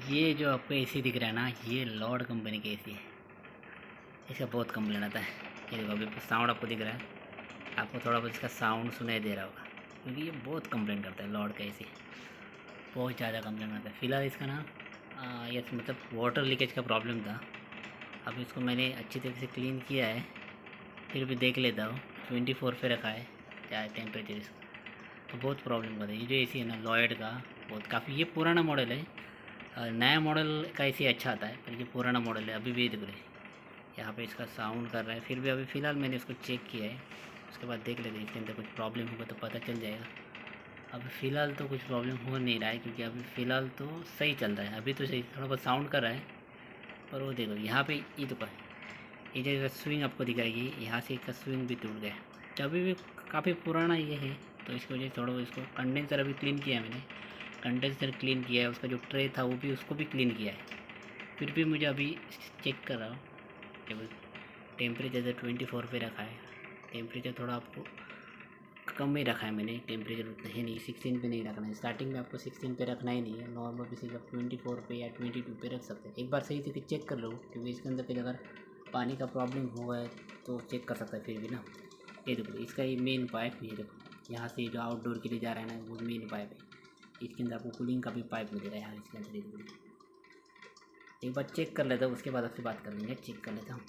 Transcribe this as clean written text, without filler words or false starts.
ये जो आपको एसी दिख रहा है ना, ये लॉर्ड कंपनी के एसी है। इसका बहुत कंप्लेन आता है। ये देखो अभी साउंड आपको दिख रहा है, आपको थोड़ा बहुत इसका साउंड सुनाई दे रहा होगा, क्योंकि ये बहुत कंप्लेन करता है लॉर्ड का एसी, बहुत ज़्यादा कंप्लेन आता है। फ़िलहाल इसका ना ये मतलब वाटर लीकेज का प्रॉब्लम था। अब इसको मैंने अच्छी तरीके से क्लीन किया है, फिर भी देख लेता हूँ। 24 पे रखा है क्या है टेम्परेचर इसका, तो बहुत प्रॉब्लम करता है। ये जो एसी है ना लॉयड का, बहुत काफ़ी ये पुराना मॉडल है। नया मॉडल का एसी अच्छा आता है, पर ये पुराना मॉडल है। अभी भी देख रहे यहाँ पे इसका साउंड कर रहा है, फिर भी अभी फ़िलहाल मैंने इसको चेक किया है। उसके बाद देख लेते हैं इसके अंदर कुछ प्रॉब्लम होगा तो पता चल जाएगा। अभी फ़िलहाल तो कुछ प्रॉब्लम हो नहीं रहा है, क्योंकि अभी फ़िलहाल तो सही चल रहा है। अभी तो सही, थोड़ा बहुत साउंड कर रहा है, पर वो देखो यहाँ पे ये तो ये जो स्विंग आपको दिखाएगी, यहाँ से इसका स्विंग भी टूट गया। तो अभी भी काफ़ी पुराना ये है, तो इसकी वजह से थोड़ा इसको कंडेंसर अभी क्लीन किया है मैंने। कंडेंसर क्लीन किया है, उसका जो ट्रे था वो भी उसको भी क्लीन किया है। फिर भी मुझे अभी चेक कर रहा हूँ, केवल टेम्परेचर 24 पे रखा है। टेम्परेचर थोड़ा आपको कम ही रखा है मैंने, टेम्परेचर उतना है नहीं, 16 पे नहीं रखना है। स्टार्टिंग में आपको 16 पे रखना ही नहीं है, नॉर्मल किसी का 24 पे या 22 पे रख सकते हैं। एक बार सही से चेक कर लो, क्योंकि इसके अंदर कहीं अगर पानी का प्रॉब्लम हुआ है तो चेक कर सकता है फिर भी ना। ये देखो इसका ये मेन पाइप, ये देखो यहाँ से जो आउटडोर के लिए जा रहा है ना, वो मेन पाइप है। इसके अंदर आपको कूलिंग का भी पाइप मिलेगा यहाँ इसके अंदर। एक बार चेक कर लेता हूँ, उसके बाद आपसे बात कर लेंगे। चेक कर लेता हूँ।